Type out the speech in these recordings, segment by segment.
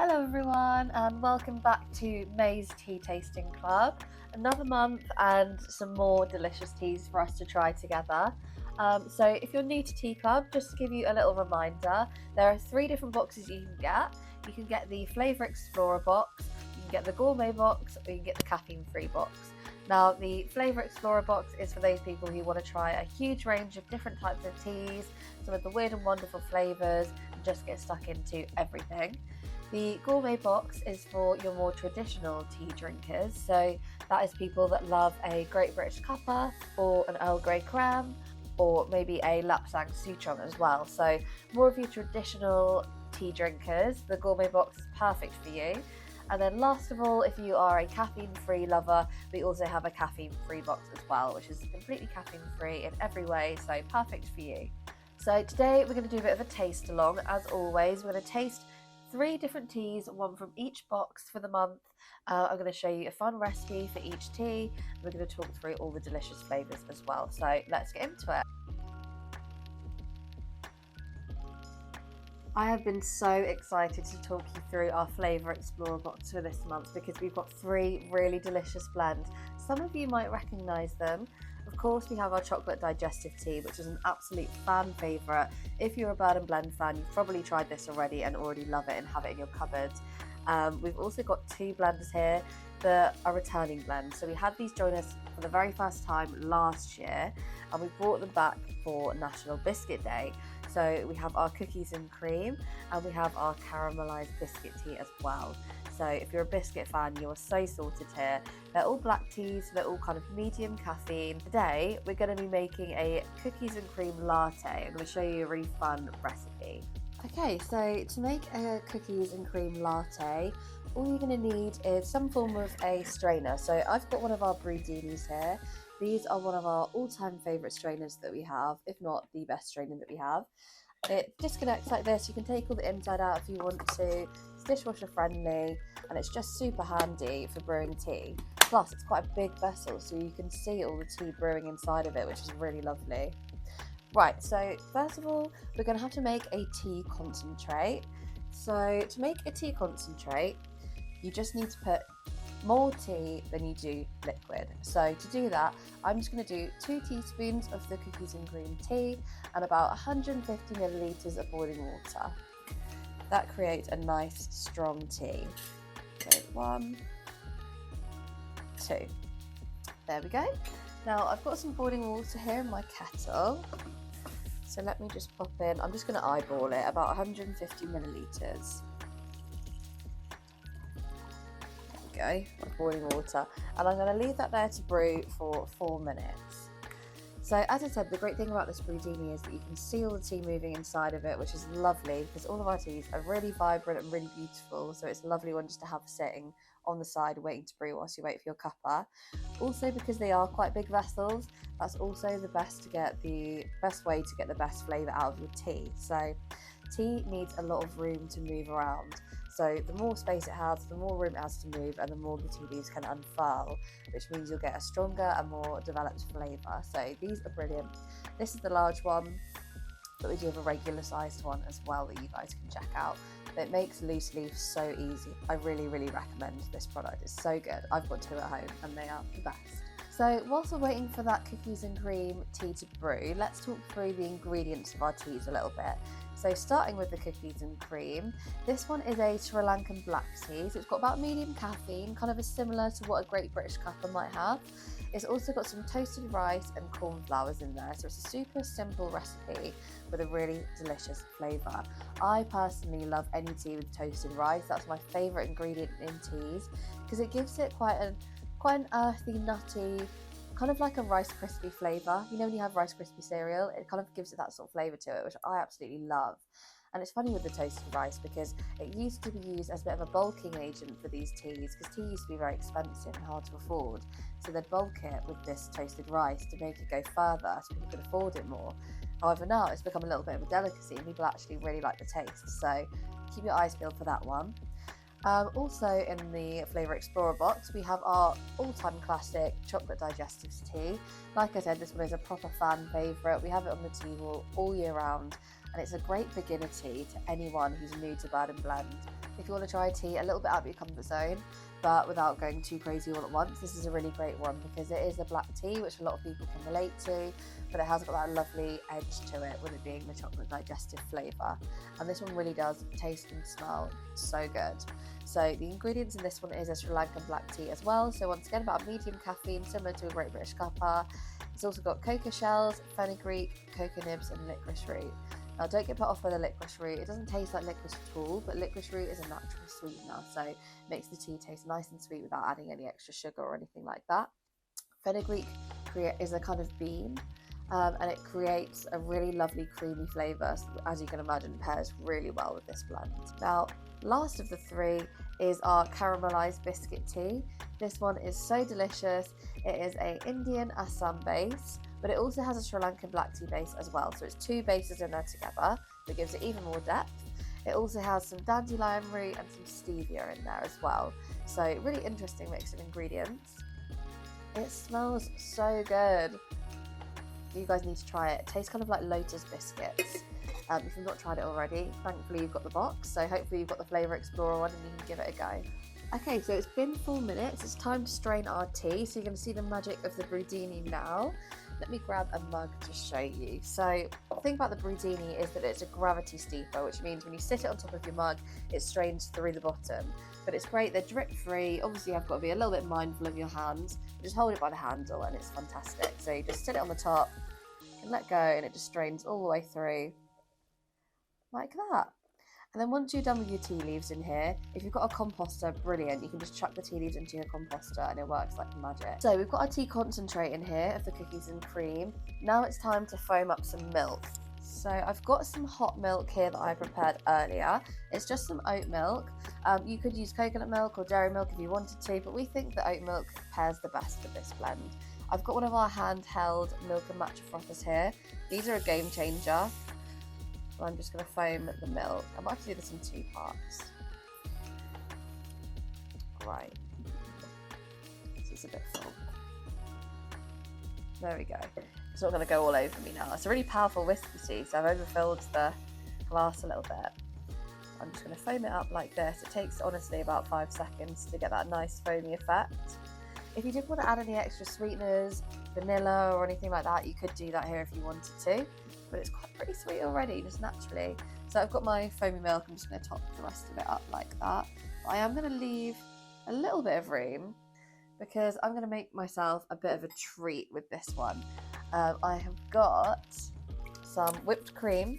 Hello everyone and welcome back to May's Tea Tasting Club. Another month and some more delicious teas for us to try together. So if you're new to Tea Club, just to give you a little reminder, there are 3 different boxes you can get. You can get the Flavour Explorer box, you can get the Gourmet Box, or you can get the Caffeine Free Box. Now the Flavour Explorer box is for those people who want to try a huge range of different types of teas, some of the weird and wonderful flavours, and just get stuck into everything. The Gourmet Box is for your more traditional tea drinkers, so that is people that love a Great British cuppa or an Earl Grey creme or maybe a Lapsang Souchong as well. So more of your traditional tea drinkers, the Gourmet Box is perfect for you. And then last of all, if you are a caffeine-free lover, we also have a caffeine-free box as well, which is completely caffeine-free in every way, so perfect for you. So today we're going to do a bit of a taste along. As always, we're going to taste 3 different teas, one from each box for the month. I'm going to show you a fun recipe for each tea. We're going to talk through all the delicious flavours as well. So let's get into it. I have been so excited to talk you through our Flavour Explorer box for this month because we've got 3 really delicious blends. Some of you might recognise them. Of course, we have our chocolate digestive tea, which is an absolute fan favourite. If you're a Bird and Blend fan, you've probably tried this already and already love it and have it in your cupboard. We've also got 2 blends here that are returning blends. So we had these join us for the very first time last year, and we brought them back for National Biscuit Day. So we have our cookies and cream, and we have our caramelised biscuit tea as well. So if you're a biscuit fan, you are so sorted here. They're all black teas, so they're all kind of medium caffeine. Today, we're going to be making a cookies and cream latte. I'm going to show you a really fun recipe. Okay, so to make a cookies and cream latte, all you're going to need is some form of a strainer. So I've got one of our Brudinis here. These are one of our all-time favourite strainers that we have, if not the best strainer that we have. It disconnects like this. You can take all the inside out if you want to. It's dishwasher friendly and it's just super handy for brewing tea. Plus it's quite a big vessel, so you can see all the tea brewing inside of it, which is really lovely. Right, so first of all, we're going to have to make a tea concentrate. So to make a tea concentrate, you just need to put more tea than you do liquid. So to do that, I'm just going to do 2 teaspoons of the cookies and cream tea and about 150 millilitres of boiling water. That creates a nice strong tea. So 1, 2. There we go. Now I've got some boiling water here in my kettle. So let me just pop in, I'm just going to eyeball it, about 150 millilitres. Go, my boiling water, and I'm going to leave that there to brew for 4 minutes. So as I said, the great thing about this Brudini is that you can see all the tea moving inside of it, which is lovely because all of our teas are really vibrant and really beautiful, so it's a lovely one just to have sitting on the side waiting to brew whilst you wait for your cuppa. Also, because they are quite big vessels, that's also the best way to get the best flavour out of your tea. So tea needs a lot of room to move around. So the more space it has, the more room it has to move, and the more the tea leaves can unfurl, which means you'll get a stronger and more developed flavour. So these are brilliant. This is the large one, but we do have a regular sized one as well that you guys can check out. It makes loose leaf so easy. I really, really recommend this product. It's so good. I've got 2 at home and they are the best. So whilst we're waiting for that cookies and cream tea to brew, let's talk through the ingredients of our teas a little bit. So starting with the cookies and cream, this one is a Sri Lankan black tea, so it's got about medium caffeine, kind of similar to what a Great British cuppa might have. It's also got some toasted rice and cornflowers in there, so it's a super simple recipe with a really delicious flavour. I personally love any tea with toasted rice. That's my favourite ingredient in teas because it gives it quite an earthy, nutty, kind of like a Rice Krispie flavour. You know when you have Rice Krispie cereal, it kind of gives it that sort of flavour to it, which I absolutely love. And it's funny with the toasted rice because it used to be used as a bit of a bulking agent for these teas because tea used to be very expensive and hard to afford. So they'd bulk it with this toasted rice to make it go further so people could afford it more. However, now it's become a little bit of a delicacy and people actually really like the taste. So keep your eyes peeled for that one. Also in the Flavour Explorer box, we have our all-time classic chocolate digestives tea. Like I said, this one is a proper fan favourite. We have it on the tea wall all year round and it's a great beginner tea to anyone who's new to bird and blend. If you want to try a tea a little bit out of your comfort zone, but without going too crazy all at once, this is a really great one because it is a black tea, which a lot of people can relate to, but it has got that lovely edge to it with it being the chocolate digestive flavour. And this one really does taste and smell so good. So the ingredients in this one is a Sri Lankan black tea as well. So once again, about a medium caffeine, similar to a Great British cuppa. It's also got cocoa shells, fenugreek, cocoa nibs, and licorice root. Now, don't get put off by the licorice root. It doesn't taste like licorice at all, but licorice root is a natural sweetener, so it makes the tea taste nice and sweet without adding any extra sugar or anything like that. Fenugreek is a kind of bean, and it creates a really lovely creamy flavour. So, as you can imagine, pairs really well with this blend. Now, last of the three is our caramelised biscuit tea. This one is so delicious. It is an Indian Assam base, but it also has a Sri Lankan black tea base as well. So it's two bases in there together that gives it even more depth. It also has some dandelion root and some stevia in there as well. So really interesting mix of ingredients. It smells so good. You guys need to try it. It tastes kind of like Lotus biscuits. If you've not tried it already, thankfully you've got the box, so hopefully you've got the Flavour Explorer one and you can give it a go. Okay, so it's been 4 minutes, it's time to strain our tea, so you're going to see the magic of the Brudini now. Let me grab a mug to show you. So the thing about the Brudini is that it's a gravity steeper, which means when you sit it on top of your mug, it strains through the bottom. But it's great, they're drip free. Obviously you've got to be a little bit mindful of your hands. You just hold it by the handle and it's fantastic. So you just sit it on the top, you can let go and it just strains all the way through. Like that. And then once you're done with your tea leaves in here, if you've got a composter, brilliant, you can just chuck the tea leaves into your composter and it works like magic. So we've got our tea concentrate in here of the cookies and cream. Now it's time to foam up some milk. So I've got some hot milk here that I prepared earlier. It's just some oat milk. You could use coconut milk or dairy milk if you wanted to, but we think that oat milk pairs the best with this blend. I've got one of our handheld milk and matcha frothers here. These are a game changer. I'm just going to foam the milk. I might have to do this in 2 parts. Right. This is a bit full. There we go. It's not going to go all over me now. It's a really powerful whiskey tea, so I've overfilled the glass a little bit. I'm just going to foam it up like this. It takes honestly about 5 seconds to get that nice foamy effect. If you did want to add any extra sweeteners, vanilla or anything like that, you could do that here if you wanted to. But it's quite pretty sweet already, just naturally. So I've got my foamy milk, I'm just going to top the rest of it up like that. But I am going to leave a little bit of room because I'm going to make myself a bit of a treat with this one. I have got some whipped cream.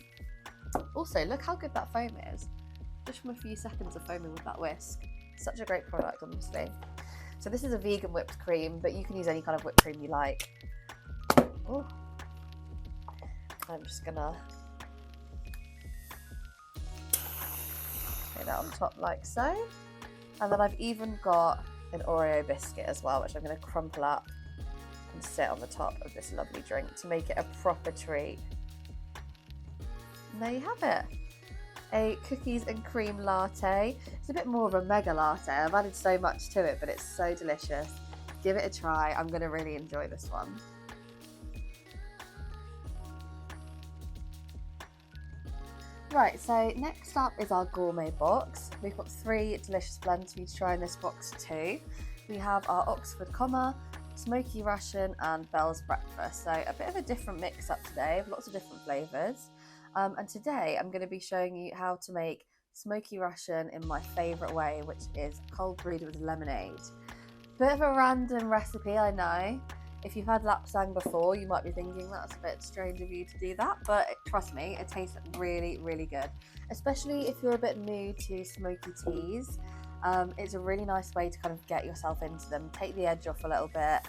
Also, look how good that foam is. Just from a few seconds of foaming with that whisk. Such a great product, honestly. So this is a vegan whipped cream, but you can use any kind of whipped cream you like. Ooh. I'm just gonna lay that on top like so. And then I've even got an Oreo biscuit as well, which I'm gonna crumple up and sit on the top of this lovely drink to make it a proper treat. And there you have it. A cookies and cream latte. It's a bit more of a mega latte. I've added so much to it, but it's so delicious. Give it a try. I'm gonna really enjoy this one. Right, so next up is our gourmet box. We've got 3 delicious blends for you to try in this box too. We have our Oxford Comma, Smoky Russian and Bell's Breakfast. So a bit of a different mix up today, lots of different flavours. And today I'm going to be showing you how to make Smoky Russian in my favourite way, which is cold brewed with lemonade. Bit of a random recipe, I know. If you've had lapsang before, you might be thinking that's a bit strange of you to do that, but trust me, it tastes really, really good. Especially if you're a bit new to smoky teas. It's a really nice way to kind of get yourself into them, take the edge off a little bit,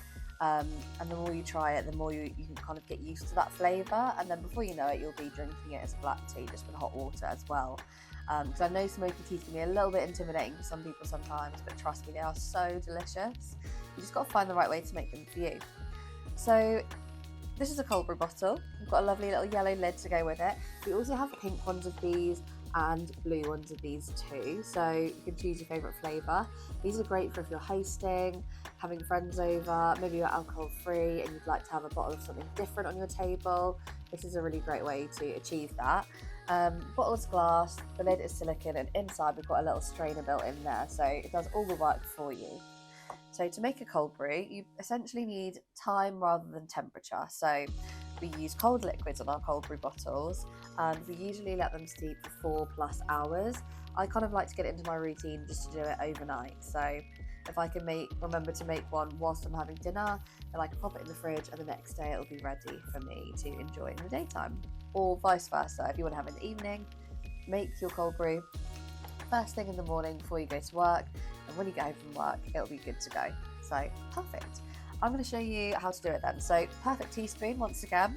and the more you try it, the more you can kind of get used to that flavour, and then before you know it, you'll be drinking it as black tea, just with hot water as well. Because I know smoky teas can be a little bit intimidating for some people sometimes, but trust me, they are so delicious. You just got to find the right way to make them for you. So this is a cold brew bottle. We've got a lovely little yellow lid to go with it. We also have pink ones of these and blue ones of these too, so you can choose your favourite flavour. These are great for if you're hosting, having friends over, maybe you're alcohol free and you'd like to have a bottle of something different on your table. This is a really great way to achieve that. Bottle's glass, the lid is silicone, and inside we've got a little strainer built in there, so it does all the work for you. So to make a cold brew, you essentially need time rather than temperature. So we use cold liquids on our cold brew bottles, and we usually let them steep for 4+ hours. I kind of like to get it into my routine just to do it overnight. So if I can remember to make one whilst I'm having dinner, then I can pop it in the fridge and the next day it'll be ready for me to enjoy in the daytime. Or vice versa, if you want to have it in the evening, make your cold brew first thing in the morning before you go to work, and when you get home from work it'll be good to go. So perfect. I'm going to show you how to do it then. So perfect teaspoon once again,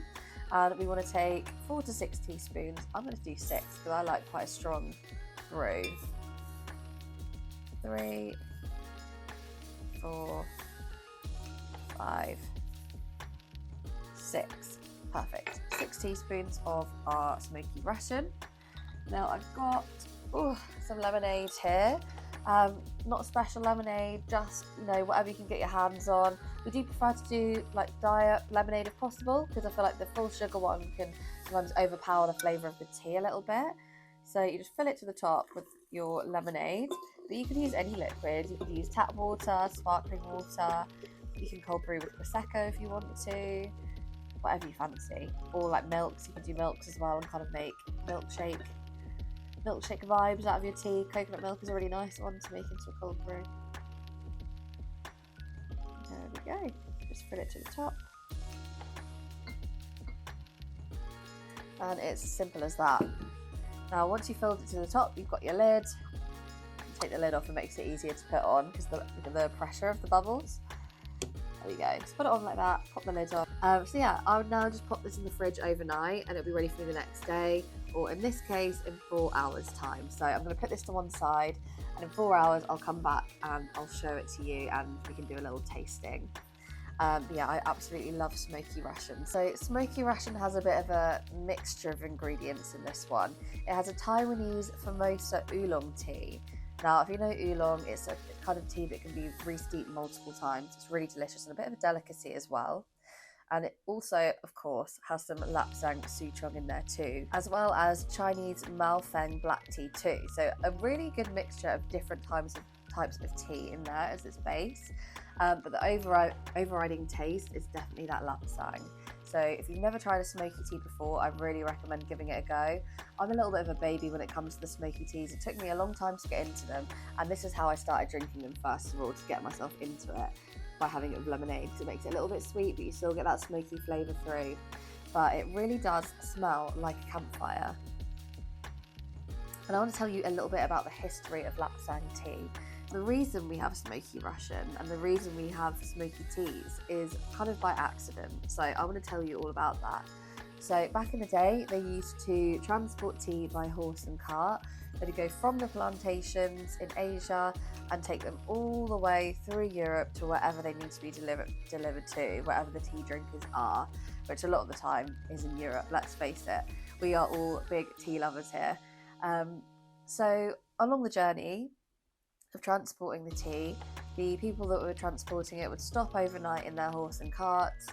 and we want to take 4 to 6 teaspoons. I'm going to do 6 because I like quite a strong brew. 3, 4, 5, 6. Perfect. 6 teaspoons of our smoky Russian. Now I've got some lemonade here. Not a special lemonade, just whatever you can get your hands on. We do prefer to do like diet lemonade if possible, because I feel like the full sugar one can sometimes overpower the flavour of the tea a little bit. So you just fill it to the top with your lemonade, but you can use any liquid. You can use tap water, sparkling water. You can cold brew with Prosecco if you want to, whatever you fancy. Or like milks, you can do milks as well and kind of make milkshake vibes out of your tea. Coconut milk is a really nice one to make into a cold brew. There we go. Just fill it to the top. And it's as simple as that. Now once you've filled it to the top, you've got your lid. Take the lid off, it makes it easier to put on because the pressure of the bubbles. There we go. Just put it on like that, pop the lid on. So yeah, I'll now just pop this in the fridge overnight and it'll be ready for me the next day, or in this case in 4 hours time. So I'm going to put this to one side, and in 4 hours I'll come back and I'll show it to you and we can do a little tasting. But yeah, I absolutely love smoky Russian. So smoky Russian has a bit of a mixture of ingredients in this one. It has a Taiwanese Formosa oolong tea. Now, if you know oolong, it's a kind of tea that can be re-steeped multiple times. It's really delicious and a bit of a delicacy as well. And it also, of course, has some lapsang souchong in there too, as well as Chinese Malfeng black tea too. So a really good mixture of different types of tea in there as its base. But the overriding taste is definitely that lapsang. So if you've never tried a smoky tea before, I really recommend giving it a go. I'm a little bit of a baby when it comes to the smoky teas. It took me a long time to get into them, and this is how I started drinking them first of all, to get myself into it, by having it with lemonade, because it makes it a little bit sweet, but you still get that smoky flavour through. But it really does smell like a campfire. And I want to tell you a little bit about the history of lapsang tea. The reason we have smoky Russian and the reason we have smoky teas is kind of by accident. So I want to tell you all about that. So back in the day, they used to transport tea by horse and cart. They'd go from the plantations in Asia and take them all the way through Europe to wherever they need to be delivered to, wherever the tea drinkers are, which a lot of the time is in Europe, let's face it. We are all big tea lovers here. So along the journey of transporting the tea, the people that were transporting it would stop overnight in their horse and carts,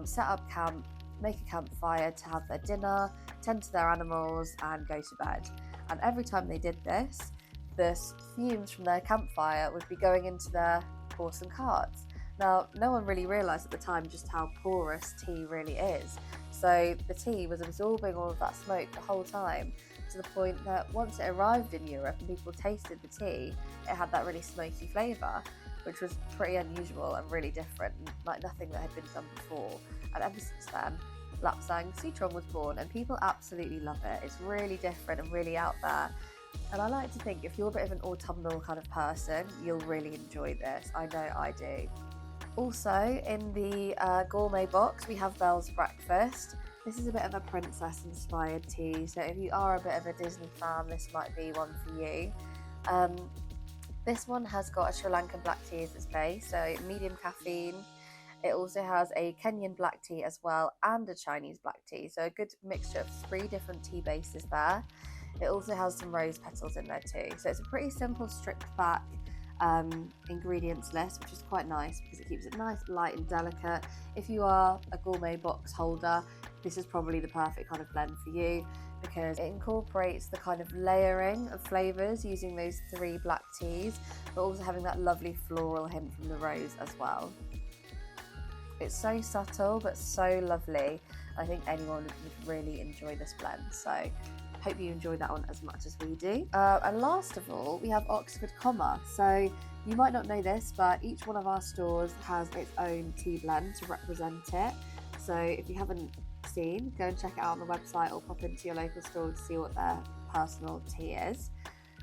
set up camp, make a campfire to have their dinner, tend to their animals and go to bed. And every time they did this, the fumes from their campfire would be going into their horse and carts. Now, no one really realised at the time just how porous tea really is. So the tea was absorbing all of that smoke the whole time, to the point that once it arrived in Europe and people tasted the tea, it had that really smoky flavour, which was pretty unusual and really different, like nothing that had been done before. And ever since then, lapsang souchong was born, and people absolutely love it. It's really different and really out there. And I like to think if you're a bit of an autumnal kind of person, you'll really enjoy this. I know I do. Also, in the Gourmet Box, we have Belle's Breakfast. This is a bit of a princess-inspired tea, so if you are a bit of a Disney fan, this might be one for you. This one has got a Sri Lankan black tea as its base, so medium caffeine. It also has a Kenyan black tea as well, and a Chinese black tea, so a good mixture of 3 different tea bases there. It also has some rose petals in there too, so it's a pretty simple stripped back ingredients list, which is quite nice because it keeps it nice, light and delicate. If you are a Gourmet Box holder, this is probably the perfect kind of blend for you. because it incorporates the kind of layering of flavours using those 3 black teas, but also having that lovely floral hint from the rose as well. It's so subtle but so lovely. I think anyone would really enjoy this blend, so hope you enjoyed that one as much as we do. And last of all, we have Oxford Comma. So you might not know this, but each one of our stores has its own tea blend to represent it. So if you haven't seen, go and check it out on the website or pop into your local store to see what their personal tea is.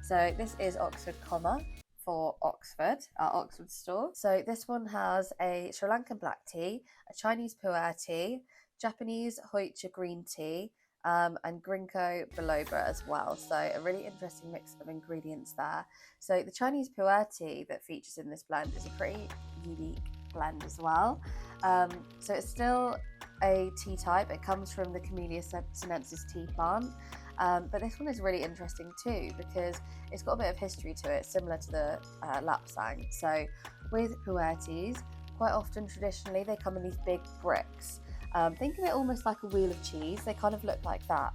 So this is Oxford Comma for Oxford, our Oxford store. So this one has a Sri Lankan black tea, a Chinese pu'er tea, Japanese Hoicha green tea, and Ginkgo biloba as well. So a really interesting mix of ingredients there. So the Chinese pu'er tea that features in this blend is a pretty unique blend as well. So it's still a tea type. It comes from the Camellia sinensis tea plant. But this one is really interesting too because it's got a bit of history to it, similar to the lapsang. So with pu'er teas, quite often traditionally they come in these big bricks. Think of it almost like a wheel of cheese. They kind of look like that.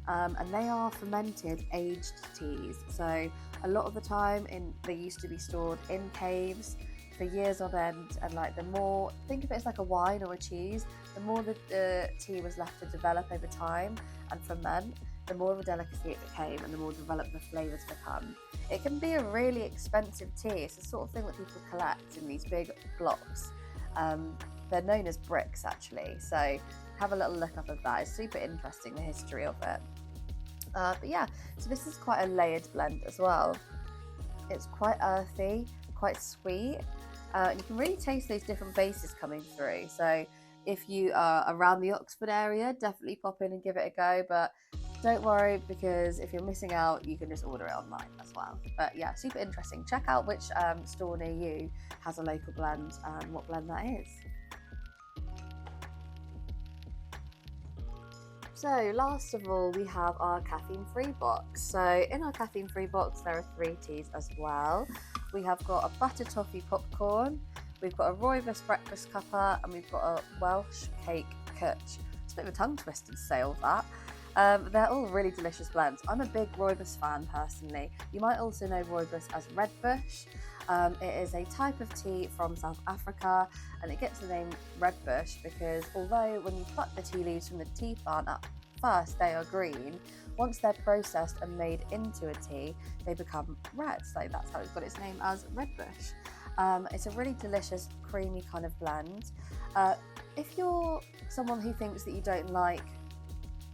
And they are fermented aged teas. So a lot of the time they used to be stored in caves for years on end, and like the more, think of it as like a wine or a cheese, the more the tea was left to develop over time and ferment, the more of a delicacy it became and the more developed the flavours become. It can be a really expensive tea. It's the sort of thing that people collect in these big blocks. They're known as bricks actually, so have a little look up of that. It's super interesting, the history of it. But yeah, so this is quite a layered blend as well. It's quite earthy, quite sweet, and you can really taste those different bases coming through. So if you are around the Oxford area, definitely pop in and give it a go, but don't worry, because if you're missing out, you can just order it online as well. But yeah, super interesting. Check out which store near you has a local blend and what blend that is. So last of all, we have our Caffeine Free Box. So in our Caffeine Free Box, there are 3 teas as well. We have got a butter toffee popcorn, we've got a rooibos breakfast cuppa, and we've got a Welsh Cake Kutch. It's a bit of a tongue twister to say all that. They're all really delicious blends. I'm a big rooibos fan personally. You might also know rooibos as red bush. It is a type of tea from South Africa, and it gets the name red bush because although when you pluck the tea leaves from the tea plant at first they are green, once they're processed and made into a tea, they become red. So that's how it's got its name as red bush. It's a really delicious, creamy kind of blend. If you're someone who thinks that you don't like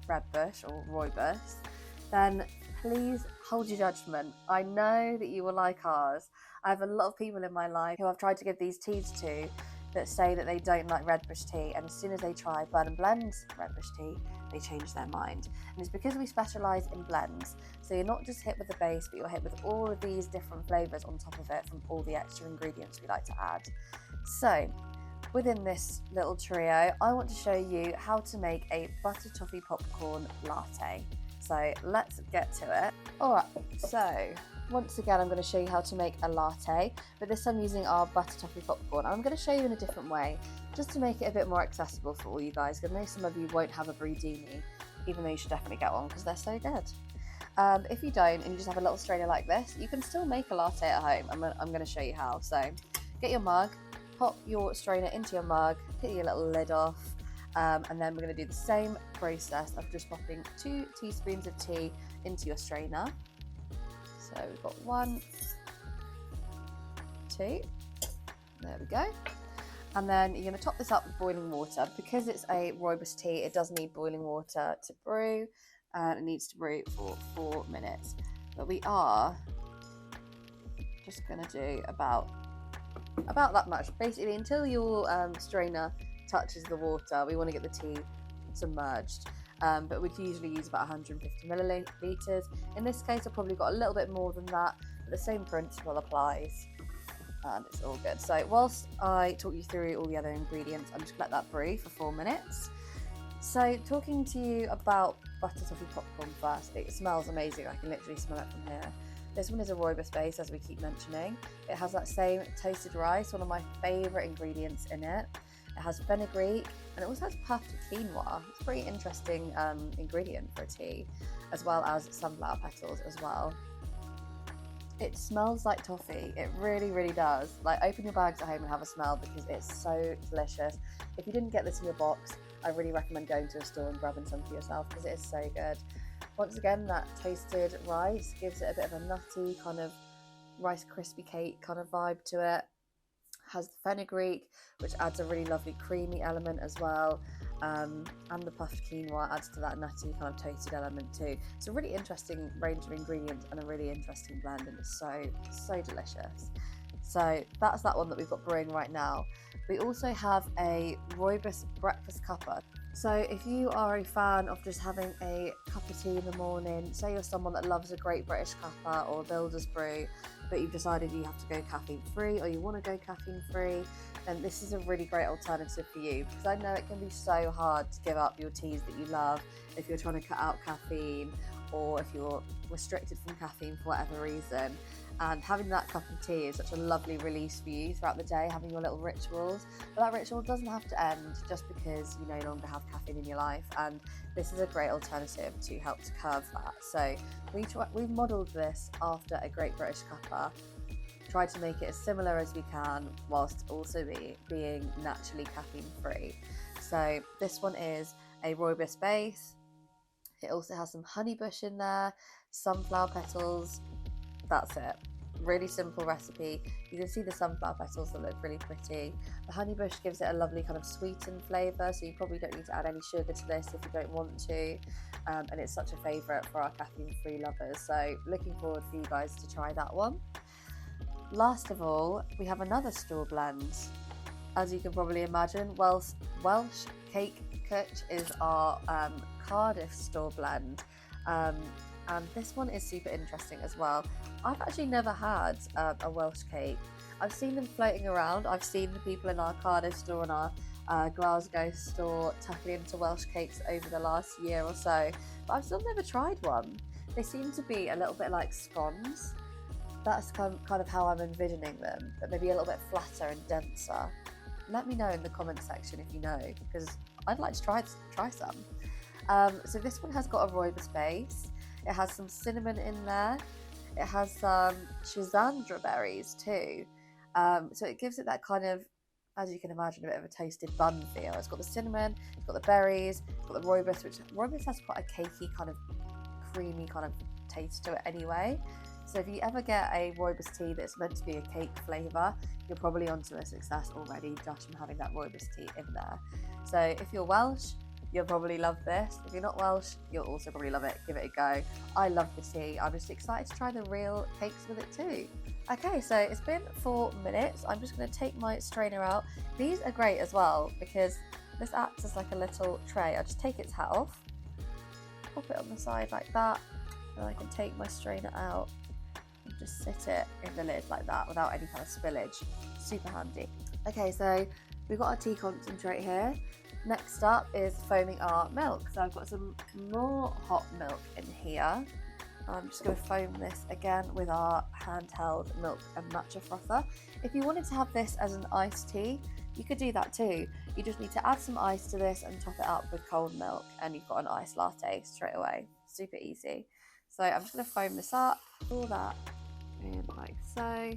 red bush or rooibos, then please hold your judgment. I know that you will like ours. I have a lot of people in my life who I've tried to give these teas to that say that they don't like red bush tea, and as soon as they try Burn and Blend's red bush tea, they change their mind. And it's because we specialise in blends, so you're not just hit with the base, but you're hit with all of these different flavours on top of it from all the extra ingredients we like to add. So within this little trio, I want to show you how to make a butter toffee popcorn latte. So let's get to it. Alright, so once again I'm going to show you how to make a latte, but this time using our butter toffee popcorn. I'm going to show you in a different way, just to make it a bit more accessible for all you guys, because I know some of you won't have a Brewdini, even though you should definitely get one because they're so good. If you don't and you just have a little strainer like this, you can still make a latte at home. I'm going to show you how. So get your mug, pop your strainer into your mug, get your little lid off, and then we're going to do the same process of just popping 2 teaspoons of tea into your strainer. So we've got 1, 2, there we go. And then you're going to top this up with boiling water. Because it's a rooibos tea, it does need boiling water to brew, and it needs to brew for 4 minutes. But we are just going to do about that much, basically until your strainer touches the water. We want to get the tea submerged, but we'd usually use about 150 millilitres. In this case I've probably got a little bit more than that, but the same principle applies and it's all good. So whilst I talk you through all the other ingredients, I'm just going to let that brew for 4 minutes. So talking to you about butter toffee popcorn first, it smells amazing. I can literally smell it from here. This one is a rooibos base, as we keep mentioning. It has that same toasted rice, one of my favourite ingredients in it. It has fenugreek, and it also has puffed quinoa. It's a pretty interesting ingredient for a tea, as well as sunflower petals as well. It smells like toffee. It really, really does. Like, open your bags at home and have a smell because it's so delicious. If you didn't get this in your box, I really recommend going to a store and grabbing some for yourself because it is so good. Once again, that toasted rice gives it a bit of a nutty kind of Rice Krispie cake kind of vibe to it. Has the fenugreek, which adds a really lovely creamy element as well, and the puffed quinoa adds to that nutty kind of toasted element too. It's a really interesting range of ingredients and a really interesting blend, and it's so delicious. So that's that one that we've got brewing right now. We also have a rooibos breakfast cuppa. So if you are a fan of just having a cup of tea in the morning, say you're someone that loves a Great British cuppa or a builder's brew, but you've decided you have to go caffeine free or you want to go caffeine free, then this is a really great alternative for you, because I know it can be so hard to give up your teas that you love if you're trying to cut out caffeine or if you're restricted from caffeine for whatever reason. And having that cup of tea is such a lovely release for you throughout the day, having your little rituals. But that ritual doesn't have to end just because you no longer have caffeine in your life. And this is a great alternative to help to curb that. So we've modelled this after a Great British cuppa, tried to make it as similar as we can whilst also being naturally caffeine free. So this one is a rooibos base. It also has some honeybush in there, sunflower petals. That's it. Really simple recipe. You can see the sunflower petals that look really pretty. The honeybush gives it a lovely kind of sweetened flavour, so you probably don't need to add any sugar to this if you don't want to. And it's such a favourite for our caffeine-free lovers. So looking forward for you guys to try that one. Last of all, we have another store blend. As you can probably imagine, Welsh Cake is our Cardiff store blend. And this one is super interesting as well. I've actually never had a Welsh cake. I've seen them floating around. I've seen the people in our Cardiff store and our Glasgow store tucking into Welsh cakes over the last year or so, but I've still never tried one. They seem to be a little bit like scones. That's kind of how I'm envisioning them, but maybe a little bit flatter and denser. Let me know in the comment section if you know, because I'd like to try some. So this one has got a rooibos base. It has some cinnamon in there. It has some schizandra berries too. So it gives it that kind of, as you can imagine, a bit of a toasted bun feel. It's got the cinnamon, it's got the berries, it's got the rooibos, which rooibos has quite a cakey kind of creamy kind of taste to it anyway. So if you ever get a rooibos tea that's meant to be a cake flavour, you're probably onto a success already just from having that rooibos tea in there. So if you're Welsh, you'll probably love this. If you're not Welsh, you'll also probably love it. Give it a go. I love the tea. I'm just excited to try the real cakes with it too. Okay, so it's been 4 minutes. I'm just going to take my strainer out. These are great as well because this acts as like a little tray. I just take its hat off, pop it on the side like that, and I can take my strainer out and just sit it in the lid like that without any kind of spillage. Super handy. Okay, so we've got our tea concentrate here. Next up is foaming our milk. So I've got some more hot milk in here. I'm just going to foam this again with our handheld milk and matcha frother. If you wanted to have this as an iced tea, you could do that too. You just need to add some ice to this and top it up with cold milk, and you've got an iced latte straight away. Super easy. So I'm just going to foam this up, all that in like so.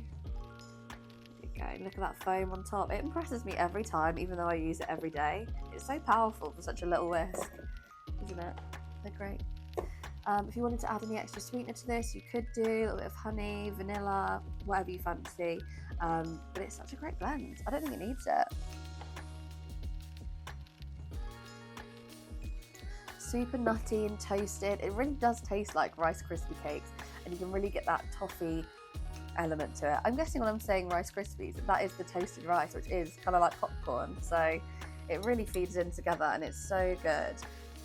Look at that foam on top. It impresses me every time, even though I use it every day. It's so powerful for such a little whisk, isn't it? They're great. If you wanted to add any extra sweetener to this, you could do a little bit of honey, vanilla, whatever you fancy. But it's such a great blend. I don't think it needs it. Super nutty and toasted. It really does taste like Rice Krispie cakes, and you can really get that toffee element to it. I'm guessing when I'm saying Rice Krispies, that is the toasted rice, which is kind of like popcorn. So it really feeds in together, and it's so good.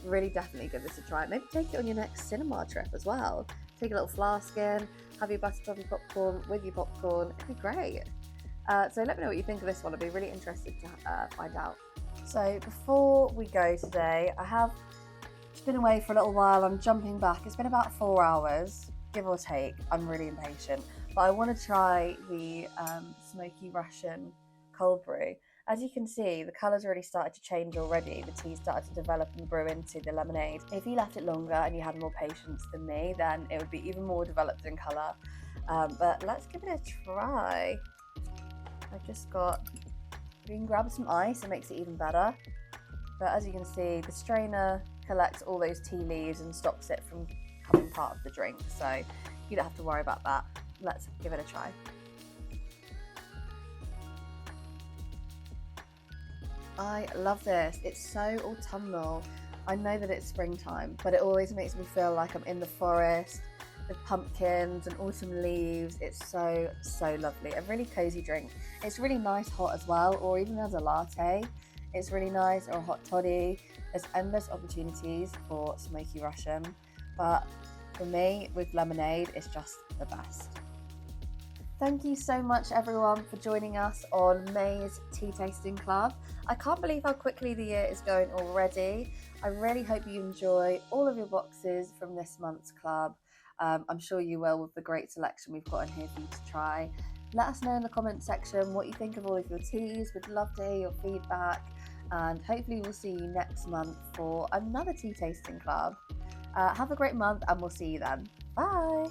Really definitely give this a try. Maybe take it on your next cinema trip as well. Take a little flask in, have your butter toffee popcorn with your popcorn. It'd be great. So let me know what you think of this one. I'd be really interested to find out. So before we go today, I have just been away for a little while. I'm jumping back. It's been about 4 hours, give or take. I'm really impatient. But I want to try the Smoky Russian cold brew. As you can see, the colours already started to change already. The tea started to develop and brew into the lemonade. If you left it longer and you had more patience than me, then it would be even more developed in colour. But let's give it a try. I've just got, you can grab some ice, it makes it even better. But as you can see, the strainer collects all those tea leaves and stops it from becoming part of the drink. So you don't have to worry about that. Let's give it a try. I love this. It's so autumnal. I know that it's springtime, but it always makes me feel like I'm in the forest with pumpkins and autumn leaves. It's so, so lovely. A really cozy drink. It's really nice hot as well, or even as a latte. It's really nice, or a hot toddy. There's endless opportunities for smoky Russian, but for me, with lemonade, it's just the best. Thank you so much everyone for joining us on May's Tea Tasting Club. I can't believe how quickly the year is going already. I really hope you enjoy all of your boxes from this month's club. I'm sure you will, with the great selection we've got in here for you to try. Let us know in the comment section what you think of all of your teas. We'd love to hear your feedback, and hopefully we'll see you next month for another tea tasting club. Have a great month and we'll see you then. Bye!